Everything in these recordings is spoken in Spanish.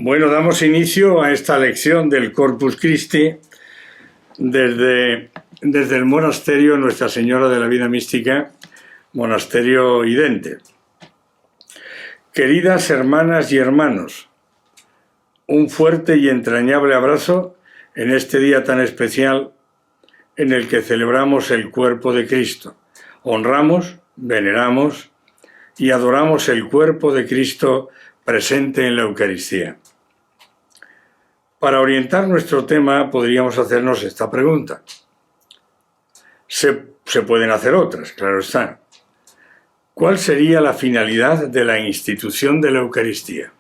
Bueno, damos inicio a esta lección del Corpus Christi desde el monasterio Nuestra Señora de la Vida Mística, monasterio Idente. Queridas hermanas y hermanos, un fuerte y entrañable abrazo en este día tan especial en el que celebramos el cuerpo de Cristo. Honramos, veneramos y adoramos el cuerpo de Cristo presente en la Eucaristía. Para orientar nuestro tema podríamos hacernos esta pregunta. Se pueden hacer otras, claro está. ¿Cuál sería la finalidad de la institución de la Eucaristía?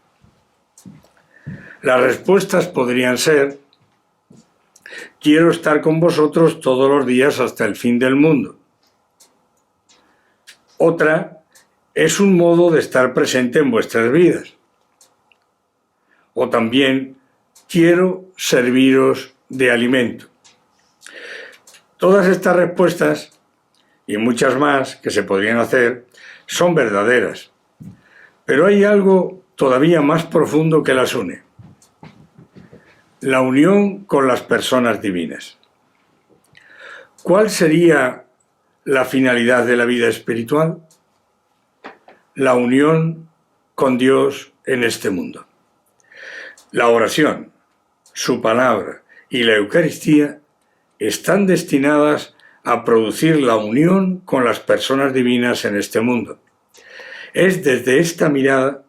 Las respuestas podrían ser: quiero estar con vosotros todos los días hasta el fin del mundo. Otra es un modo de estar presente en vuestras vidas. O también, quiero serviros de alimento. Todas estas respuestas, y muchas más que se podrían hacer, son verdaderas. Pero hay algo todavía más profundo que las une: la unión con las personas divinas. ¿Cuál sería la finalidad de la vida espiritual? La unión con Dios en este mundo. La oración, su palabra y la Eucaristía están destinadas a producir la unión con las personas divinas en este mundo. Es desde esta mirada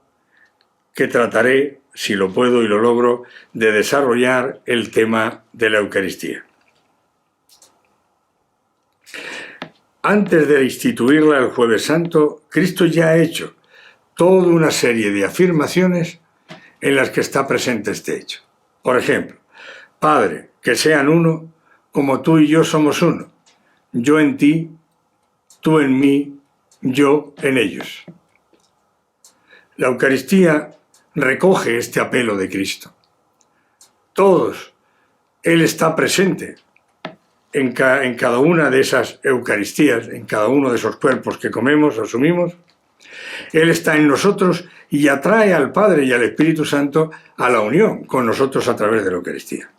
que trataré, si lo puedo y lo logro, de desarrollar el tema de la Eucaristía. Antes de instituirla el Jueves Santo, Cristo ya ha hecho toda una serie de afirmaciones en las que está presente este hecho. Por ejemplo, Padre, que sean uno, como tú y yo somos uno. Yo en ti, tú en mí, yo en ellos. La Eucaristía recoge este apelo de Cristo. Todos, Él está presente en cada una de esas Eucaristías, en cada uno de esos cuerpos que comemos, asumimos. Él está en nosotros y atrae al Padre y al Espíritu Santo a la unión con nosotros a través de la Eucaristía.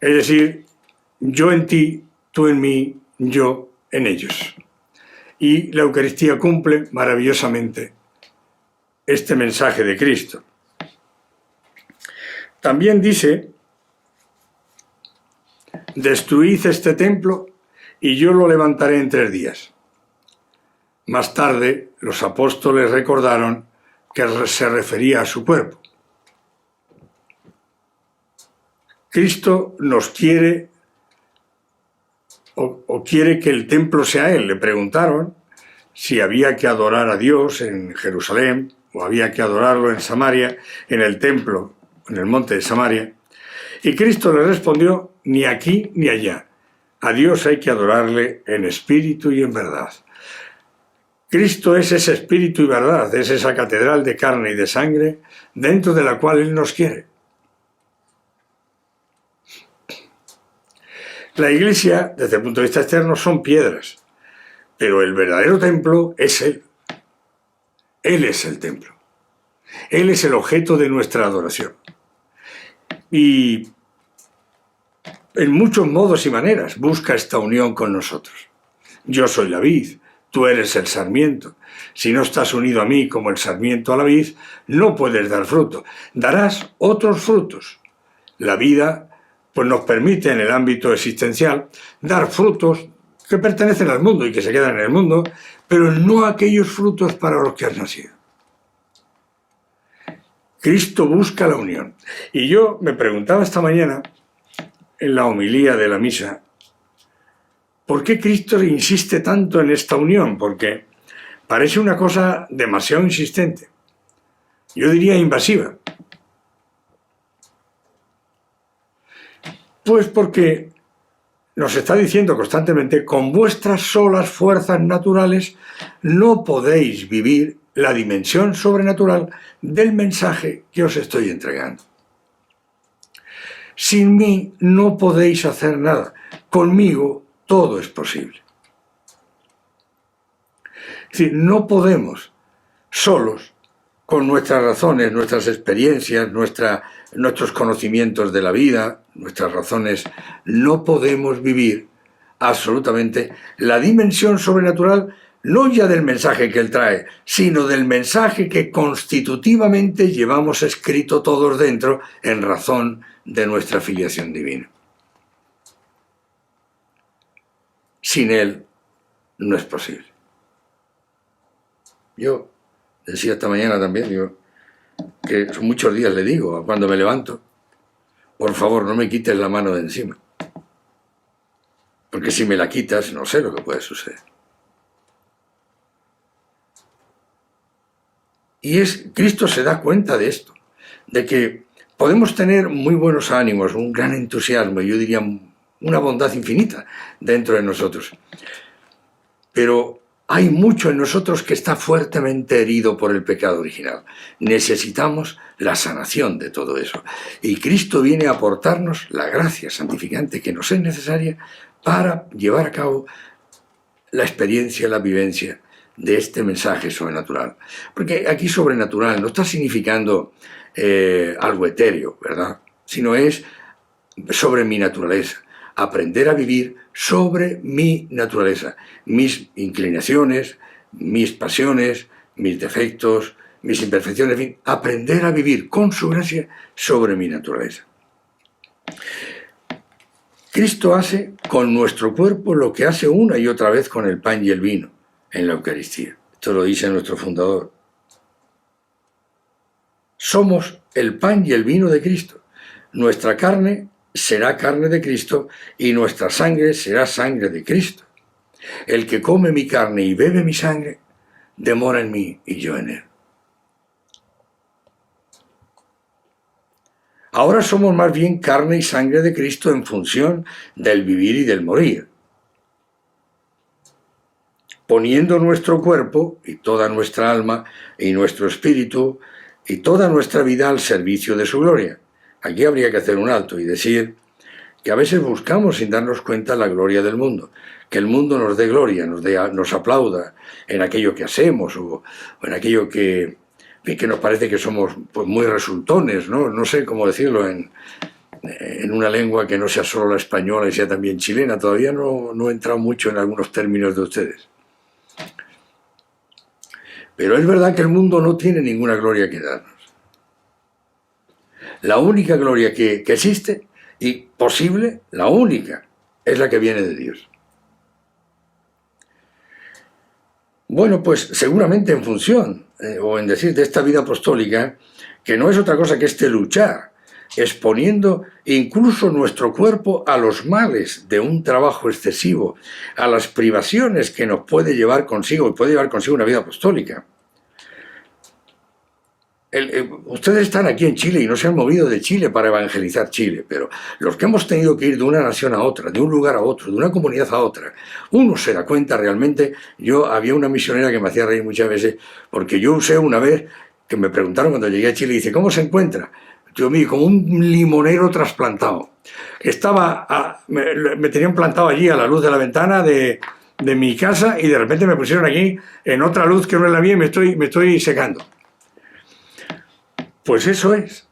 Es decir, yo en ti, tú en mí, yo en ellos. Y la Eucaristía cumple maravillosamente este mensaje de Cristo. También dice: destruid este templo y yo lo levantaré en 3 días. Más tarde, los apóstoles recordaron que se refería a su cuerpo. Cristo nos quiere o quiere que el templo sea Él. Le preguntaron si había que adorar a Dios en Jerusalén o había que adorarlo en Samaria, en el templo, en el monte de Samaria. Y Cristo le respondió: ni aquí ni allá. A Dios hay que adorarle en espíritu y en verdad. Cristo es ese espíritu y verdad, es esa catedral de carne y de sangre dentro de la cual Él nos quiere. La Iglesia, desde el punto de vista externo, son piedras, pero el verdadero templo es Él. Él es el templo. Él es el objeto de nuestra adoración. Y en muchos modos y maneras busca esta unión con nosotros. Yo soy la vid, tú eres el sarmiento. Si no estás unido a mí como el sarmiento a la vid, no puedes dar fruto. Darás otros frutos. La vida pues nos permite en el ámbito existencial dar frutos que pertenecen al mundo y que se quedan en el mundo, pero no aquellos frutos para los que has nacido. Cristo busca la unión. Y yo me preguntaba esta mañana, en la homilía de la misa, ¿por qué Cristo insiste tanto en esta unión? Porque parece una cosa demasiado insistente. Yo diría invasiva. Pues porque nos está diciendo constantemente: con vuestras solas fuerzas naturales no podéis vivir la dimensión sobrenatural del mensaje que os estoy entregando. Sin mí no podéis hacer nada. Conmigo todo es posible. Es decir, no podemos solos con nuestras razones, nuestras experiencias, nuestros conocimientos de la vida, nuestras razones, no podemos vivir absolutamente la dimensión sobrenatural, no ya del mensaje que él trae, sino del mensaje que constitutivamente llevamos escrito todos dentro en razón de nuestra filiación divina. Sin él no es posible. Yo decía esta mañana también, que muchos días le digo, cuando me levanto, por favor, no me quites la mano de encima. Porque si me la quitas, no sé lo que puede suceder. Y Cristo se da cuenta de esto, de que podemos tener muy buenos ánimos, un gran entusiasmo, yo diría una bondad infinita dentro de nosotros. Pero hay mucho en nosotros que está fuertemente herido por el pecado original. Necesitamos la sanación de todo eso. Y Cristo viene a aportarnos la gracia santificante que nos es necesaria para llevar a cabo la experiencia, la vivencia de este mensaje sobrenatural. Porque aquí sobrenatural no está significando algo etéreo, ¿verdad? Sino es sobre mi naturaleza. Aprender a vivir sobre mi naturaleza, mis inclinaciones, mis pasiones, mis defectos, mis imperfecciones, en fin, aprender a vivir con su gracia sobre mi naturaleza. Cristo hace con nuestro cuerpo lo que hace una y otra vez con el pan y el vino en la Eucaristía. Esto lo dice nuestro fundador. Somos el pan y el vino de Cristo. Nuestra carne será carne de Cristo y nuestra sangre será sangre de Cristo. El que come mi carne y bebe mi sangre, demora en mí y yo en él. Ahora somos más bien carne y sangre de Cristo en función del vivir y del morir, poniendo nuestro cuerpo y toda nuestra alma y nuestro espíritu y toda nuestra vida al servicio de su gloria. Aquí habría que hacer un alto y decir que a veces buscamos sin darnos cuenta la gloria del mundo, que el mundo nos dé gloria, nos aplauda en aquello que hacemos o en aquello que nos parece que somos pues, muy resultones, no sé cómo decirlo en una lengua que no sea solo la española y sea también chilena. Todavía no he entrado mucho en algunos términos de ustedes. Pero es verdad que el mundo no tiene ninguna gloria que darnos. La única gloria que existe y posible, la única, es la que viene de Dios. Bueno, pues seguramente en función, o en decir, de esta vida apostólica, que no es otra cosa que este luchar, exponiendo incluso nuestro cuerpo a los males de un trabajo excesivo, a las privaciones que nos puede llevar consigo, y puede llevar consigo una vida apostólica. Ustedes están aquí en Chile y no se han movido de Chile para evangelizar Chile, pero los que hemos tenido que ir de una nación a otra, de un lugar a otro, de una comunidad a otra, uno se da cuenta realmente. Había una misionera que me hacía reír muchas veces, porque yo usé una vez, que me preguntaron cuando llegué a Chile, y dice, ¿cómo se encuentra? Dios mío, como un limonero trasplantado. Me tenían plantado allí a la luz de la ventana de mi casa y de repente me pusieron aquí en otra luz que no es la mía y me estoy secando. Pues eso es.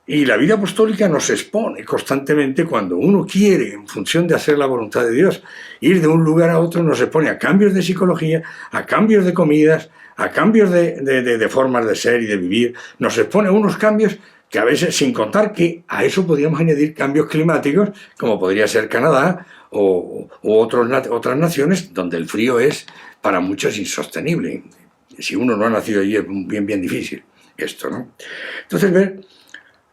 Y la vida apostólica nos expone constantemente cuando uno quiere, en función de hacer la voluntad de Dios, ir de un lugar a otro, nos expone a cambios de psicología, a cambios de comidas, a cambios de formas de ser y de vivir. Nos expone a unos cambios que a veces, sin contar que a eso podríamos añadir cambios climáticos, como podría ser Canadá o otras naciones donde el frío es para muchos insostenible. Si uno no ha nacido allí es bien difícil esto, ¿no? Entonces, ver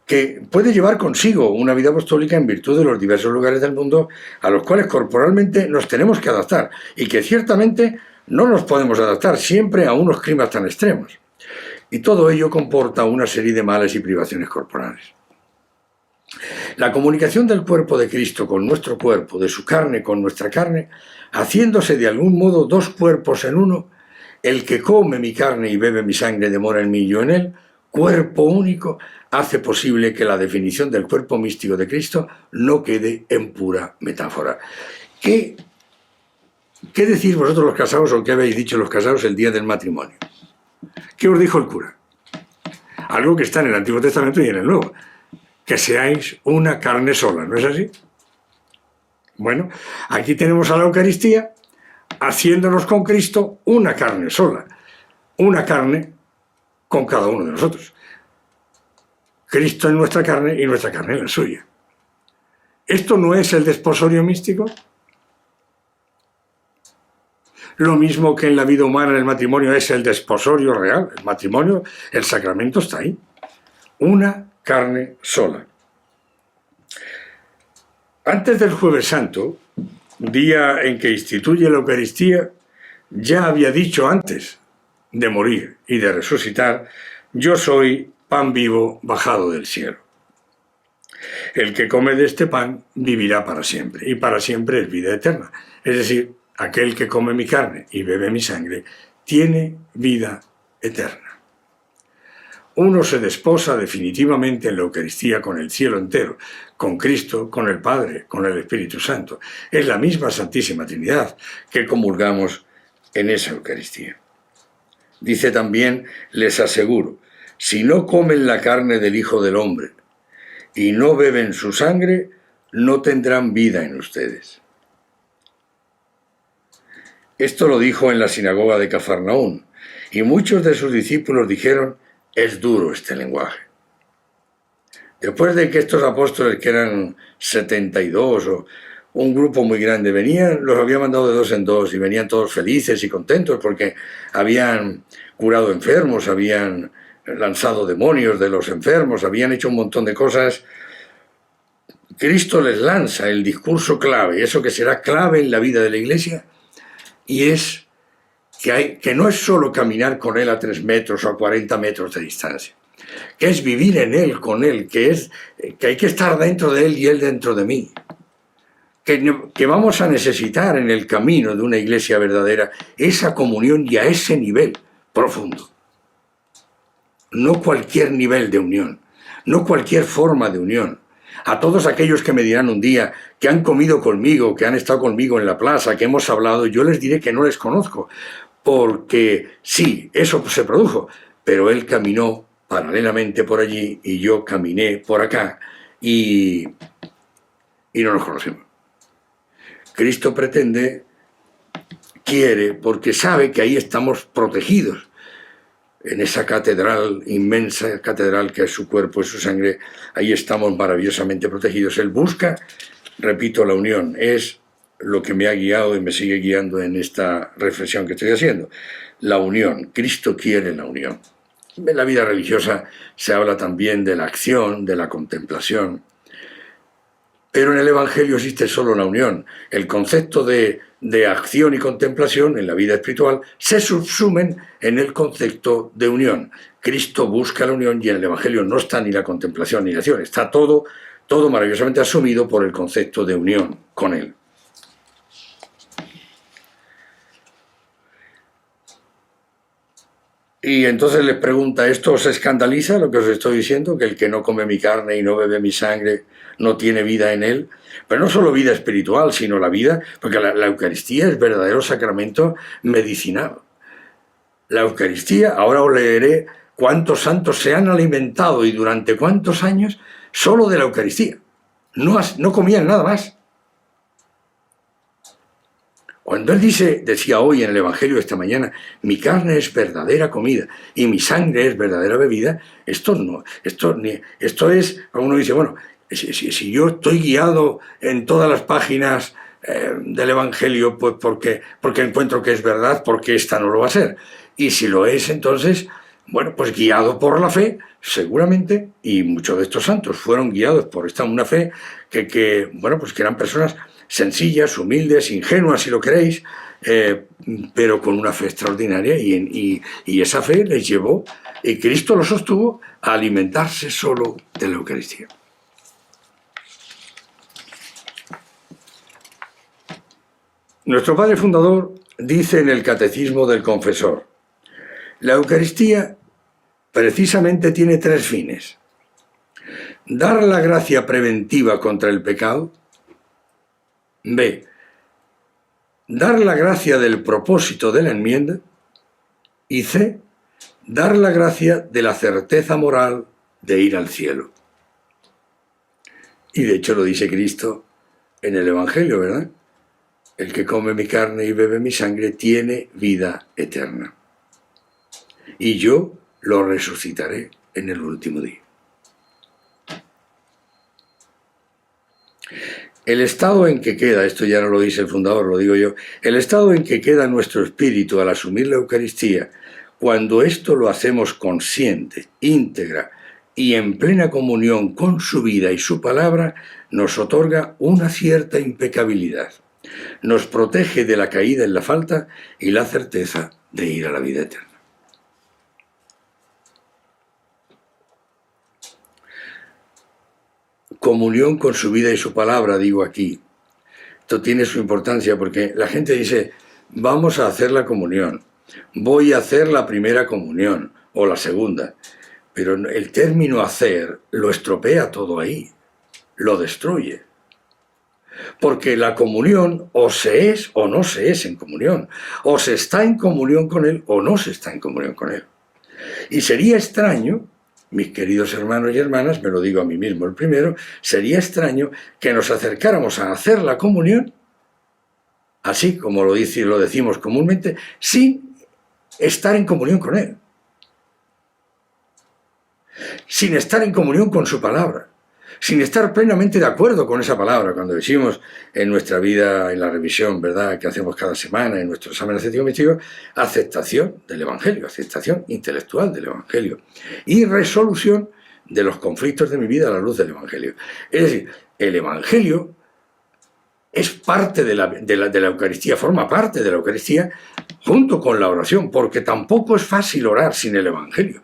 que puede llevar consigo una vida apostólica en virtud de los diversos lugares del mundo a los cuales corporalmente nos tenemos que adaptar y que ciertamente no nos podemos adaptar siempre a unos climas tan extremos. Y todo ello comporta una serie de males y privaciones corporales. La comunicación del cuerpo de Cristo con nuestro cuerpo, de su carne con nuestra carne, haciéndose de algún modo dos cuerpos en uno, el que come mi carne y bebe mi sangre demora en mí y yo en él, cuerpo único, hace posible que la definición del cuerpo místico de Cristo no quede en pura metáfora. ¿Qué decís vosotros los casados o qué habéis dicho los casados el día del matrimonio? ¿Qué os dijo el cura? algo que está en el Antiguo Testamento y en el Nuevo. Que seáis una carne sola, ¿no es así? Bueno, aquí tenemos a la Eucaristía haciéndonos con Cristo una carne sola, una carne con cada uno de nosotros. Cristo en nuestra carne y nuestra carne en la suya. ¿Esto no es el desposorio místico? Lo mismo que en la vida humana, en el matrimonio, es el desposorio real. El matrimonio, el sacramento está ahí. Una carne sola. Antes del Jueves Santo, día en que instituye la Eucaristía, ya había dicho antes de morir y de resucitar: yo soy pan vivo bajado del cielo. El que come de este pan vivirá para siempre, y para siempre es vida eterna. Es decir, aquel que come mi carne y bebe mi sangre tiene vida eterna. Uno se desposa definitivamente en la Eucaristía con el cielo entero, con Cristo, con el Padre, con el Espíritu Santo. Es la misma Santísima Trinidad que comulgamos en esa Eucaristía. Dice también: les aseguro, si no comen la carne del Hijo del Hombre y no beben su sangre, no tendrán vida en ustedes. Esto lo dijo en la sinagoga de Cafarnaún, y muchos de sus discípulos dijeron: es duro este lenguaje. Después de que estos apóstoles, que eran 72 o un grupo muy grande, venían, los había mandado de dos en dos y venían todos felices y contentos porque habían curado enfermos, habían lanzado demonios de los enfermos, habían hecho un montón de cosas. Cristo les lanza el discurso clave, eso que será clave en la vida de la Iglesia, y es que no es solo caminar con Él a 3 metros o a 40 metros de distancia, que es vivir en Él, con Él, que hay que estar dentro de Él y Él dentro de mí, que vamos a necesitar en el camino de una iglesia verdadera esa comunión y a ese nivel profundo. No cualquier nivel de unión, no cualquier forma de unión. A todos aquellos que me dirán un día que han comido conmigo, que han estado conmigo en la plaza, que hemos hablado, yo les diré que no les conozco, porque sí, eso se produjo, pero Él caminó paralelamente por allí y yo caminé por acá y no nos conocemos. Cristo pretende, quiere, porque sabe que ahí estamos protegidos. En esa catedral, inmensa catedral que es su cuerpo y su sangre, ahí estamos maravillosamente protegidos. Él busca, repito, la unión. Es lo que me ha guiado y me sigue guiando en esta reflexión que estoy haciendo. La unión. Cristo quiere la unión. En la vida religiosa se habla también de la acción, de la contemplación. Pero en el Evangelio existe solo la unión. El concepto de acción y contemplación en la vida espiritual se subsumen en el concepto de unión. Cristo busca la unión y en el Evangelio no está ni la contemplación ni la acción. Está todo maravillosamente asumido por el concepto de unión con Él. Y entonces les pregunta: ¿esto os escandaliza lo que os estoy diciendo? Que el que no come mi carne y no bebe mi sangre no tiene vida en él. Pero no solo vida espiritual, sino la vida, porque la Eucaristía es verdadero sacramento medicinal. La Eucaristía, ahora os leeré cuántos santos se han alimentado y durante cuántos años solo de la Eucaristía. No comían nada más. Cuando él decía hoy en el Evangelio esta mañana: mi carne es verdadera comida y mi sangre es verdadera bebida, esto es, uno dice, bueno, si yo estoy guiado en todas las páginas del Evangelio, pues porque encuentro que es verdad, porque esta no lo va a ser. Y si lo es, entonces, bueno, pues guiado por la fe, seguramente, y muchos de estos santos fueron guiados por una fe que eran personas sencillas, humildes, ingenuas, si lo queréis, pero con una fe extraordinaria, y esa fe les llevó, y Cristo los sostuvo, a alimentarse solo de la Eucaristía. Nuestro Padre Fundador dice en el Catecismo del Confesor: la Eucaristía precisamente tiene 3 fines: dar la gracia preventiva contra el pecado, B, dar la gracia del propósito de la enmienda, y C, dar la gracia de la certeza moral de ir al cielo. Y de hecho lo dice Cristo en el Evangelio, ¿verdad? El que come mi carne y bebe mi sangre tiene vida eterna. Y yo lo resucitaré en el último día. El estado en que queda, esto ya no lo dice el fundador, lo digo yo, el estado en que queda nuestro espíritu al asumir la Eucaristía, cuando esto lo hacemos consciente, íntegra y en plena comunión con su vida y su palabra, nos otorga una cierta impecabilidad. Nos protege de la caída en la falta y la certeza de ir a la vida eterna. Comunión con su vida y su palabra, digo aquí. Esto tiene su importancia porque la gente dice, vamos a hacer la comunión, voy a hacer la primera comunión o la segunda, pero el término hacer lo estropea todo ahí, lo destruye. Porque la comunión o se es o no se es en comunión, o se está en comunión con Él o no se está en comunión con Él. Y sería extraño, mis queridos hermanos y hermanas, me lo digo a mí mismo el primero, sería extraño que nos acercáramos a hacer la comunión, así como lo decimos comúnmente, sin estar en comunión con Él, sin estar en comunión con su palabra, sin estar plenamente de acuerdo con esa palabra. Cuando decimos en nuestra vida, en la revisión, ¿verdad?, que hacemos cada semana, en nuestro examen ascético-místico, aceptación del Evangelio, aceptación intelectual del Evangelio y resolución de los conflictos de mi vida a la luz del Evangelio. Es decir, el Evangelio es parte de la Eucaristía, forma parte de la Eucaristía junto con la oración, porque tampoco es fácil orar sin el Evangelio.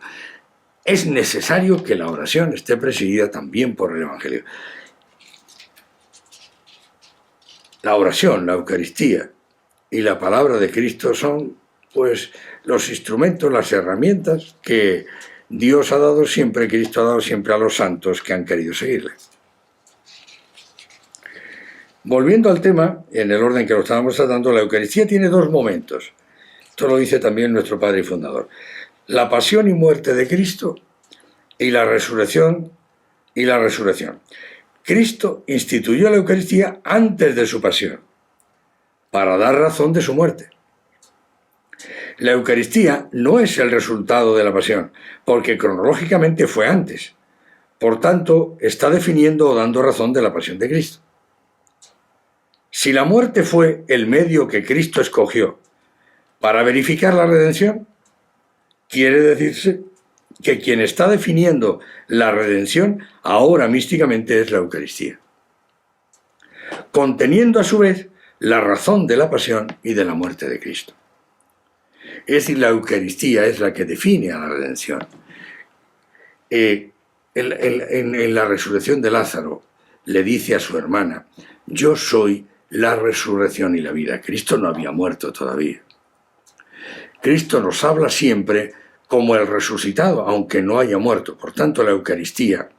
Es necesario que la oración esté presidida también por el Evangelio. La oración, la Eucaristía y la palabra de Cristo son, pues, los instrumentos, las herramientas que Dios ha dado siempre, Cristo ha dado siempre a los santos que han querido seguirle. Volviendo al tema, en el orden que lo estábamos tratando, la Eucaristía tiene dos momentos. Esto lo dice también nuestro Padre y Fundador. La pasión y muerte de Cristo y la resurrección Cristo instituyó la Eucaristía antes de su pasión, para dar razón de su muerte. La Eucaristía no es el resultado de la pasión, porque cronológicamente fue antes. Por tanto, está definiendo o dando razón de la pasión de Cristo. Si la muerte fue el medio que Cristo escogió para verificar la redención, quiere decirse que quien está definiendo la redención ahora místicamente es la Eucaristía, conteniendo a su vez la razón de la pasión y de la muerte de Cristo. Es decir, la Eucaristía es la que define a la redención. En la resurrección de Lázaro le dice a su hermana, yo soy la resurrección y la vida. Cristo no había muerto todavía. Cristo nos habla siempre como el resucitado, aunque no haya muerto. Por tanto, la Eucaristía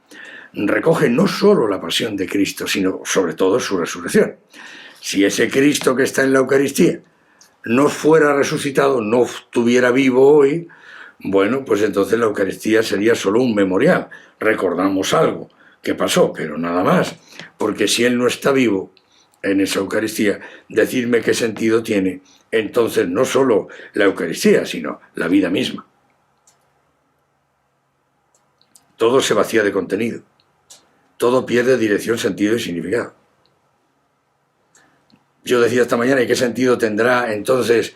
recoge no solo la pasión de Cristo, sino sobre todo su resurrección. Si ese Cristo que está en la Eucaristía no fuera resucitado, no estuviera vivo hoy, bueno, pues entonces la Eucaristía sería solo un memorial. Recordamos algo que pasó, pero nada más. Porque si Él no está vivo en esa Eucaristía, decidme qué sentido tiene entonces no solo la Eucaristía, sino la vida misma. Todo se vacía de contenido. Todo pierde dirección, sentido y significado. Yo decía esta mañana, ¿y qué sentido tendrá entonces,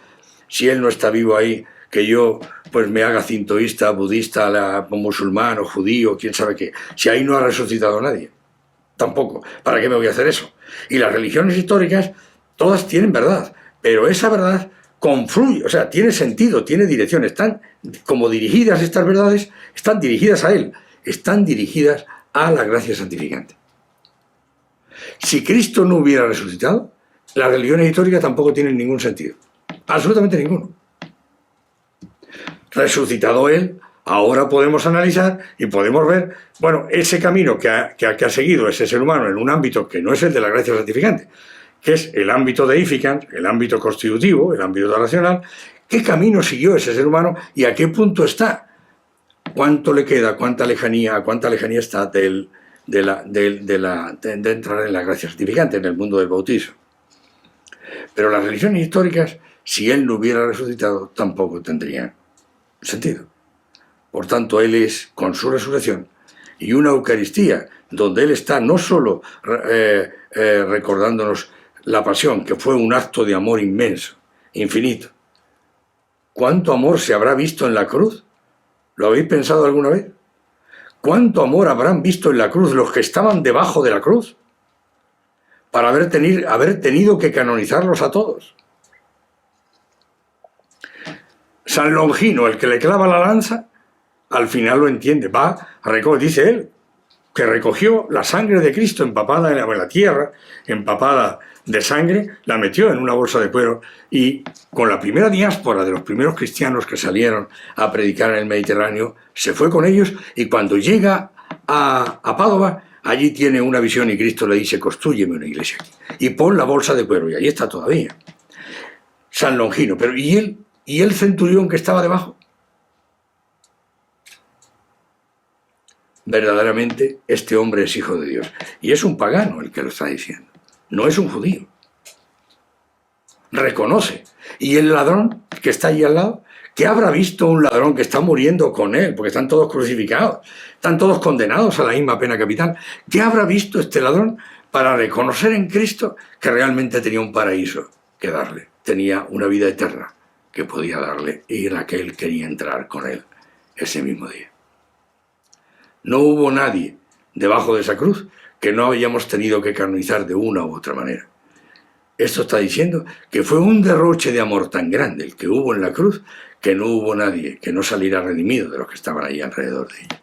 si Él no está vivo ahí, que yo pues me haga cintoísta, budista, musulmán o judío, quién sabe qué? Si ahí no ha resucitado nadie. Tampoco. ¿Para qué me voy a hacer eso? Y las religiones históricas, todas tienen verdad, pero esa verdad confluye, o sea, tiene sentido, tiene dirección. Están como dirigidas estas verdades, están dirigidas a Él, están dirigidas a la gracia santificante. Si Cristo no hubiera resucitado, las religiones históricas tampoco tienen ningún sentido. Absolutamente ninguno. Resucitado Él, ahora podemos analizar y podemos ver, bueno, ese camino que ha seguido ese ser humano en un ámbito que no es el de la gracia santificante, que es el ámbito deificans, el ámbito constitutivo, el ámbito racional, ¿Qué camino siguió ese ser humano y a qué punto está? ¿Cuánto le queda? ¿A cuánta lejanía está de entrar en la gracia santificante, en el mundo del bautismo? Pero las religiones históricas, si él no hubiera resucitado, tampoco tendrían sentido. Por tanto, él es, con su resurrección y una Eucaristía, donde él está no solo recordándonos la pasión, que fue un acto de amor inmenso, infinito. ¿Cuánto amor se habrá visto en la cruz? ¿Lo habéis pensado alguna vez? ¿Cuánto amor habrán visto en la cruz los que estaban debajo de la cruz para haber tenido que canonizarlos a todos? San Longino, el que le clava la lanza, al final lo entiende. Dice él, que recogió la sangre de Cristo empapada en la tierra, empapada de sangre, la metió en una bolsa de cuero y con la primera diáspora de los primeros cristianos que salieron a predicar en el Mediterráneo, se fue con ellos y cuando llega a Pádua, allí tiene una visión y Cristo le dice, constrúyeme una iglesia aquí y pon la bolsa de cuero y allí está todavía. San Longino, pero ¿y el centurión que estaba debajo? Verdaderamente este hombre es hijo de Dios. Y es un pagano el que lo está diciendo, no es un judío. Reconoce. Y el ladrón que está allí al lado, ¿qué habrá visto un ladrón que está muriendo con él? Porque están todos crucificados, están todos condenados a la misma pena capital. ¿Qué habrá visto este ladrón para reconocer en Cristo que realmente tenía un paraíso que darle? Tenía una vida eterna que podía darle y en la que él quería entrar con él ese mismo día. No hubo nadie debajo de esa cruz que no hayamos tenido que canonizar de una u otra manera. Esto está diciendo que fue un derroche de amor tan grande el que hubo en la cruz que no hubo nadie que no saliera redimido de los que estaban ahí alrededor de ella.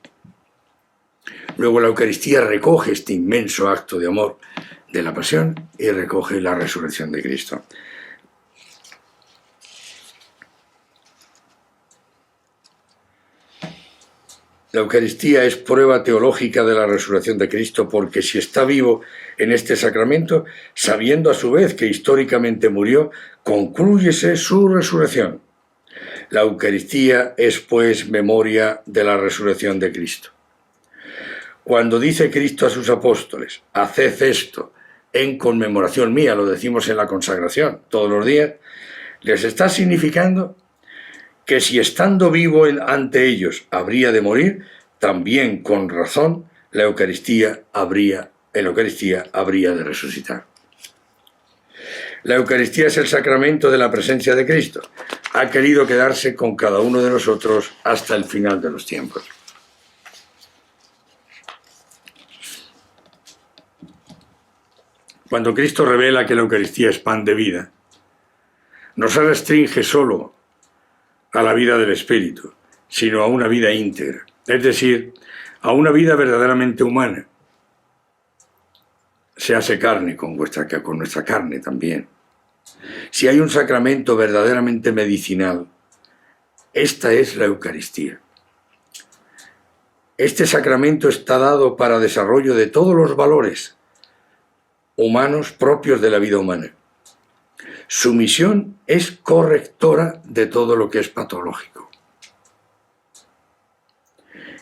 Luego la Eucaristía recoge este inmenso acto de amor de la pasión y recoge la resurrección de Cristo. La Eucaristía es prueba teológica de la resurrección de Cristo porque si está vivo en este sacramento, sabiendo a su vez que históricamente murió, conclúyese su resurrección. La Eucaristía es pues memoria de la resurrección de Cristo. Cuando dice Cristo a sus apóstoles, haced esto en conmemoración mía, lo decimos en la consagración todos los días, les está significando que si estando vivo ante ellos habría de morir, también con razón en la Eucaristía habría de resucitar. La Eucaristía es el sacramento de la presencia de Cristo. Ha querido quedarse con cada uno de nosotros hasta el final de los tiempos. Cuando Cristo revela que la Eucaristía es pan de vida, no se restringe solo a la vida del Espíritu, sino a una vida íntegra, es decir, a una vida verdaderamente humana. Se hace carne con nuestra carne también. Si hay un sacramento verdaderamente medicinal, esta es la Eucaristía. Este sacramento está dado para desarrollo de todos los valores humanos propios de la vida humana. Su misión es correctora de todo lo que es patológico.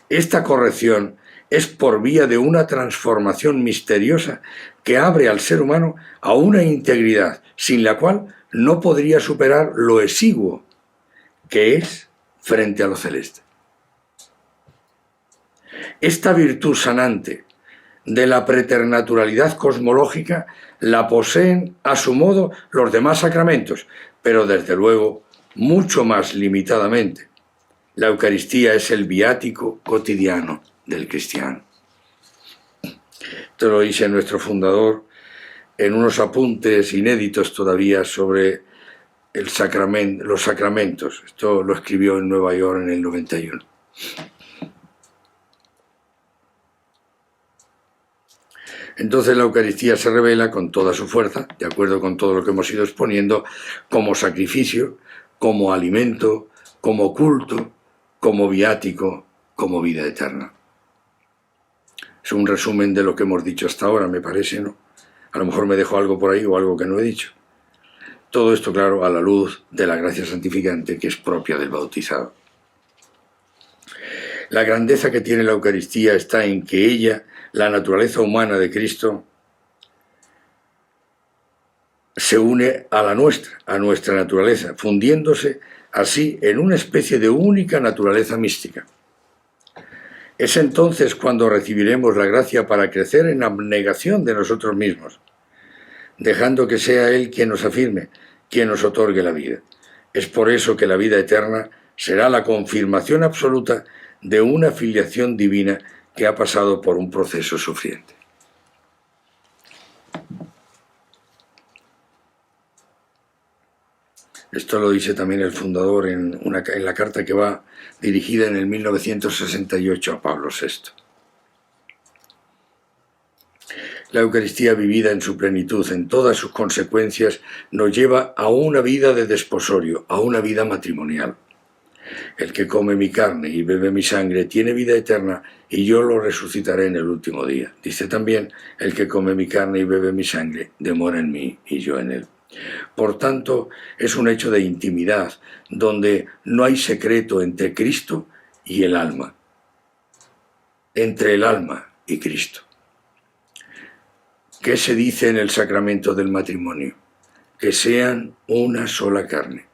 Esta corrección es por vía de una transformación misteriosa que abre al ser humano a una integridad sin la cual no podría superar lo exiguo que es frente a lo celeste. Esta virtud sanante de la preternaturalidad cosmológica la poseen a su modo los demás sacramentos, pero desde luego mucho más limitadamente. La Eucaristía es el viático cotidiano del cristiano. Esto lo dice nuestro fundador en unos apuntes inéditos todavía sobre los sacramentos. Esto lo escribió en Nueva York en el 91. Entonces la Eucaristía se revela con toda su fuerza, de acuerdo con todo lo que hemos ido exponiendo, como sacrificio, como alimento, como culto, como viático, como vida eterna. Es un resumen de lo que hemos dicho hasta ahora, me parece, ¿no? A lo mejor me dejo algo por ahí o algo que no he dicho. Todo esto, claro, a la luz de la gracia santificante que es propia del bautizado. La grandeza que tiene la Eucaristía está en que ella, la naturaleza humana de Cristo, se une a la nuestra, a nuestra naturaleza, fundiéndose así en una especie de única naturaleza mística. Es entonces cuando recibiremos la gracia para crecer en abnegación de nosotros mismos, dejando que sea Él quien nos afirme, quien nos otorgue la vida. Es por eso que la vida eterna será la confirmación absoluta de una filiación divina que ha pasado por un proceso sufriente. Esto lo dice también el fundador en la carta que va dirigida en el 1968 a Pablo VI. La Eucaristía vivida en su plenitud, en todas sus consecuencias, nos lleva a una vida de desposorio, a una vida matrimonial. El que come mi carne y bebe mi sangre tiene vida eterna y yo lo resucitaré en el último día. Dice también, el que come mi carne y bebe mi sangre demora en mí y yo en él. Por tanto, es un hecho de intimidad, donde no hay secreto entre Cristo y el alma, entre el alma y Cristo. ¿Qué se dice en el sacramento del matrimonio? Que sean una sola carne.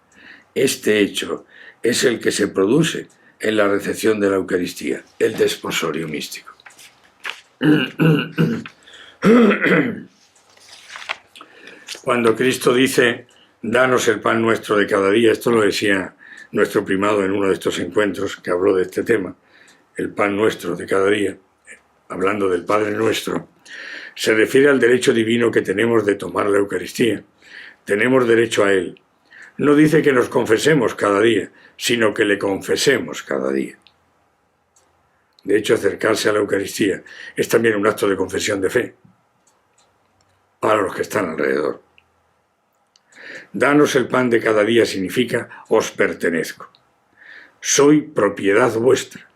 Este hecho es el que se produce en la recepción de la Eucaristía, el desposorio místico. Cuando Cristo dice, danos el pan nuestro de cada día, esto lo decía nuestro primado en uno de estos encuentros que habló de este tema, el pan nuestro de cada día, hablando del Padre Nuestro, se refiere al derecho divino que tenemos de tomar la Eucaristía. Tenemos derecho a Él. No dice que nos confesemos cada día, sino que le confesemos cada día. De hecho, acercarse a la Eucaristía es también un acto de confesión de fe para los que están alrededor. Danos el pan de cada día significa os pertenezco. Soy propiedad vuestra.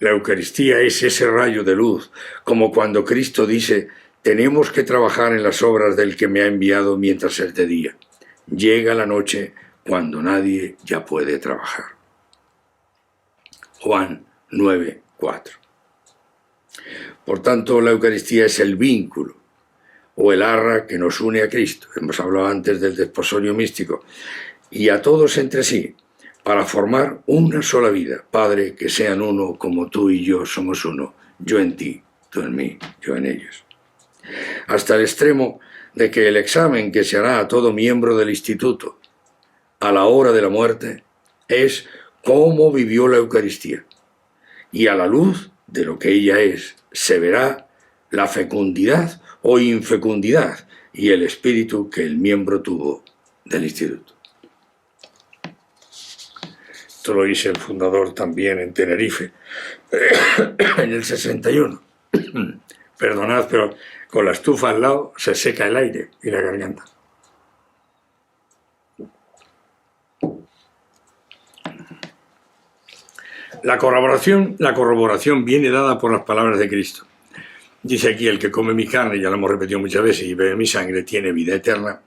La Eucaristía es ese rayo de luz, como cuando Cristo dice, tenemos que trabajar en las obras del que me ha enviado mientras es de día. Llega la noche cuando nadie ya puede trabajar. Juan 9:4. Por tanto, la Eucaristía es el vínculo o el arra que nos une a Cristo. Hemos hablado antes del desposorio místico. Y a todos entre sí, para formar una sola vida. Padre, que sean uno como tú y yo somos uno. Yo en ti, tú en mí, yo en ellos. Hasta el extremo de que el examen que se hará a todo miembro del instituto a la hora de la muerte es cómo vivió la Eucaristía. Y a la luz de lo que ella es, se verá la fecundidad o infecundidad y el espíritu que el miembro tuvo del instituto. Esto lo dice el fundador también en Tenerife, en el 61. Perdonad, pero con la estufa al lado se seca el aire y la garganta. La corroboración viene dada por las palabras de Cristo. Dice aquí, el que come mi carne, ya lo hemos repetido muchas veces, y bebe mi sangre, tiene vida eterna,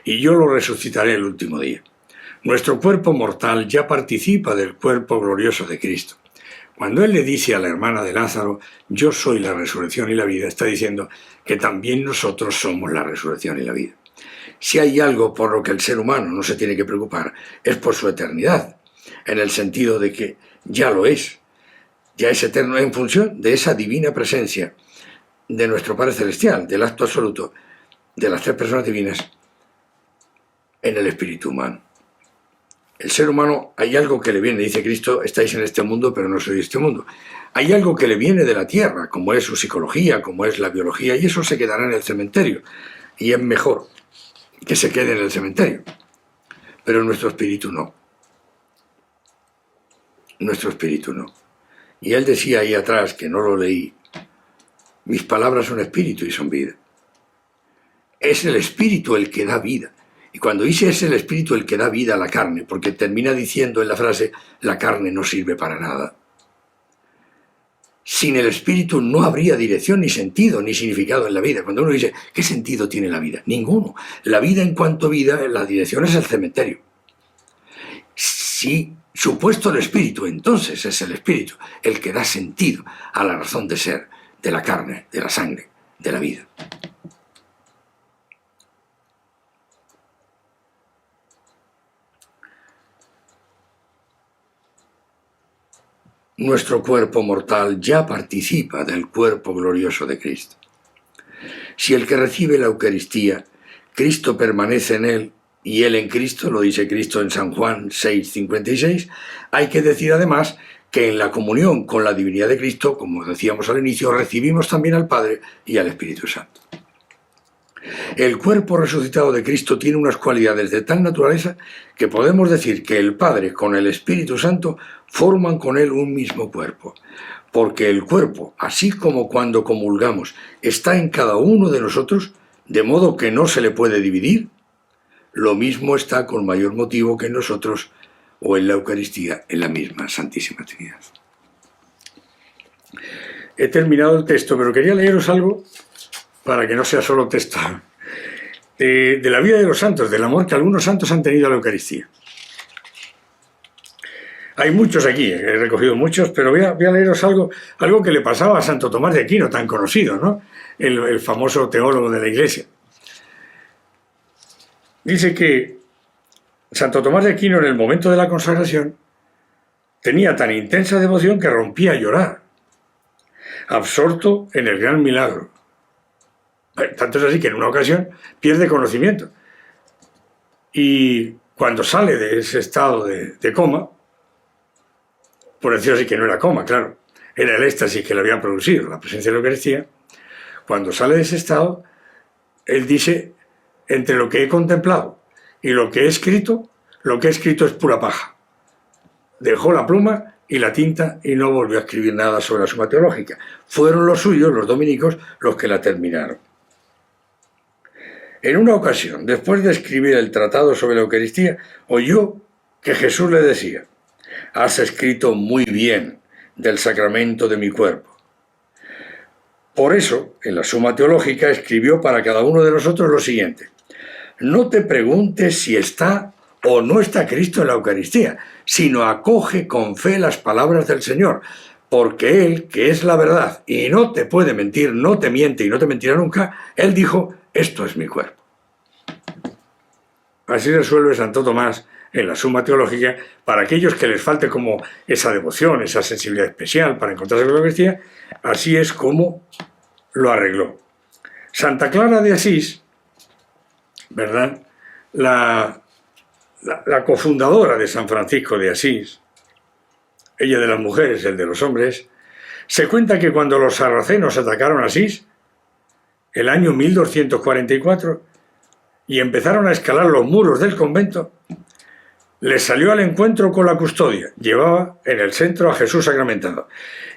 y yo lo resucitaré el último día. Nuestro cuerpo mortal ya participa del cuerpo glorioso de Cristo. Cuando Él le dice a la hermana de Lázaro, yo soy la resurrección y la vida, está diciendo que también nosotros somos la resurrección y la vida. Si hay algo por lo que el ser humano no se tiene que preocupar, es por su eternidad, en el sentido de que ya lo es, ya es eterno en función de esa divina presencia de nuestro Padre Celestial, del acto absoluto de las tres personas divinas en el espíritu humano. El ser humano, hay algo que le viene, dice Cristo, estáis en este mundo, pero no sois de este mundo. Hay algo que le viene de la tierra, como es su psicología, como es la biología, y eso se quedará en el cementerio. Y es mejor que se quede en el cementerio. Pero nuestro espíritu no. Nuestro espíritu no. Y él decía ahí atrás, que no lo leí, mis palabras son espíritu y son vida. Es el espíritu el que da vida. Y cuando dice es el espíritu el que da vida a la carne, porque termina diciendo en la frase, la carne no sirve para nada. sin el espíritu no habría dirección, ni sentido, ni significado en la vida. Cuando uno dice, ¿qué sentido tiene la vida? Ninguno. La vida en cuanto a vida, la dirección es el cementerio. Si supuesto el espíritu, entonces es el espíritu el que da sentido a la razón de ser, de la carne, de la sangre, de la vida. Nuestro cuerpo mortal ya participa del cuerpo glorioso de Cristo. Si el que recibe la Eucaristía, Cristo permanece en él y él en Cristo, lo dice Cristo en San Juan 6:56, hay que decir además que en la comunión con la divinidad de Cristo, como decíamos al inicio, recibimos también al Padre y al Espíritu Santo. El cuerpo resucitado de Cristo tiene unas cualidades de tal naturaleza que podemos decir que el Padre con el Espíritu Santo forman con él un mismo cuerpo, porque el cuerpo, así como cuando comulgamos, está en cada uno de nosotros, de modo que no se le puede dividir, lo mismo está con mayor motivo que en nosotros o en la Eucaristía, en la misma Santísima Trinidad. He terminado el texto, pero quería leeros algo para que no sea solo texto, de la vida de los santos, del amor que algunos santos han tenido a la Eucaristía. Hay muchos aquí, he recogido muchos, pero voy a leeros algo que le pasaba a Santo Tomás de Aquino, tan conocido, ¿no? El famoso teólogo de la Iglesia. Dice que Santo Tomás de Aquino, en el momento de la consagración, tenía tan intensa devoción que rompía a llorar, absorto en el gran milagro. Tanto es así que en una ocasión pierde conocimiento. Y cuando sale de ese estado de coma, por decirlo así, que no era coma, claro, era el éxtasis que le había producido la presencia de la Eucaristía, cuando sale de ese estado, él dice, entre lo que he contemplado y lo que he escrito es pura paja. Dejó la pluma y la tinta y no volvió a escribir nada sobre la Suma Teológica. Fueron los suyos, los dominicos, los que la terminaron. En una ocasión, después de escribir el tratado sobre la Eucaristía, oyó que Jesús le decía, «Has escrito muy bien del sacramento de mi cuerpo». Por eso, en la Suma Teológica escribió para cada uno de nosotros lo siguiente: «No te preguntes si está o no está Cristo en la Eucaristía, sino acoge con fe las palabras del Señor, porque Él, que es la verdad y no te puede mentir, no te miente y no te mentirá nunca, Él dijo, esto es mi cuerpo». Así resuelve Santo Tomás en la Suma Teológica para aquellos que les falte como esa devoción, esa sensibilidad especial para encontrarse con la Eucaristía, así es como lo arregló. Santa Clara de Asís, ¿verdad?, la cofundadora de San Francisco de Asís, ella de las mujeres, el de los hombres, se cuenta que cuando los sarracenos atacaron Asís, el año 1244, y empezaron a escalar los muros del convento, les salió al encuentro con la custodia, llevaba en el centro a Jesús sacramentado,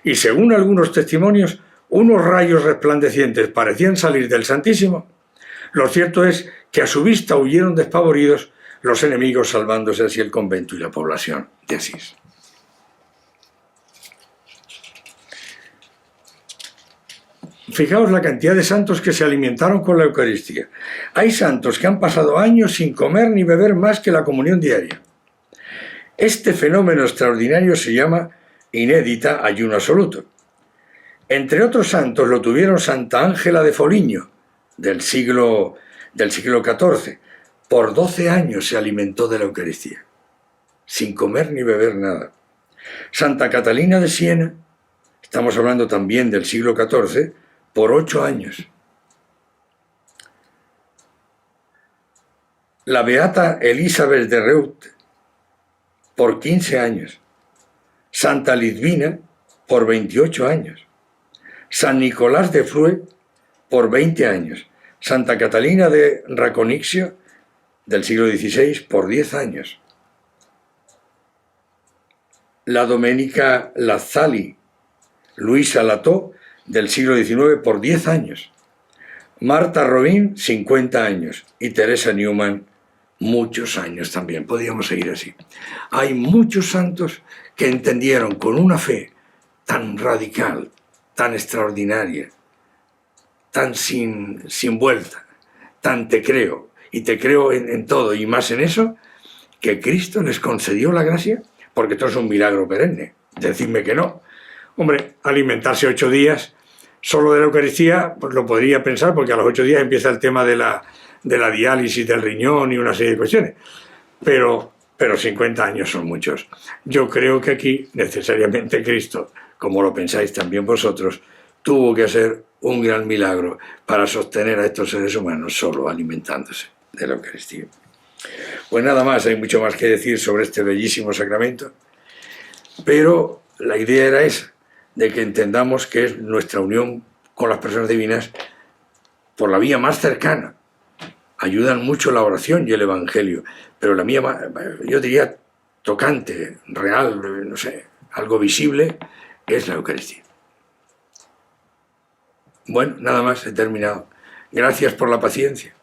y según algunos testimonios, unos rayos resplandecientes parecían salir del Santísimo. Lo cierto es que a su vista huyeron despavoridos los enemigos, salvándose así el convento y la población de Asís. Fijaos la cantidad de santos que se alimentaron con la Eucaristía. Hay santos que han pasado años sin comer ni beber más que la comunión diaria. Este fenómeno extraordinario se llama inédita ayuno absoluto. Entre otros santos lo tuvieron Santa Ángela de Foligno, del siglo XIV. Por 12 años se alimentó de la Eucaristía, sin comer ni beber nada. Santa Catalina de Siena, estamos hablando también del siglo XIV, por 8 años. La beata Elizabeth de Reut, por 15 años. Santa Lidvina, por 28 años. San Nicolás de Flue, por 20 años. Santa Catalina de Raconixio, del siglo XVI, por 10 años. La domenica Lazzali, Luisa Lató, del siglo XIX, por 10 años. Marta Robin, 50 años. Y Teresa Newman, muchos años también. Podríamos seguir así. Hay muchos santos que entendieron con una fe tan radical, tan extraordinaria, tan sin vuelta, tan te creo, y te creo en todo, y más en eso, que Cristo les concedió la gracia, porque esto es un milagro perenne. Decidme que no. Hombre, alimentarse 8 días solo de la Eucaristía, pues lo podría pensar, porque a los 8 días empieza el tema de la diálisis del riñón y una serie de cuestiones. Pero 50 años son muchos. Yo creo que aquí, necesariamente, Cristo, como lo pensáis también vosotros, tuvo que hacer un gran milagro para sostener a estos seres humanos solo alimentándose de la Eucaristía. Pues nada más, hay mucho más que decir sobre este bellísimo sacramento, pero la idea era esa, de que entendamos que es nuestra unión con las personas divinas por la vía más cercana. Ayudan mucho la oración y el Evangelio, pero la mía, yo diría, tocante, real, no sé, algo visible, es la Eucaristía. Bueno, nada más, he terminado. Gracias por la paciencia.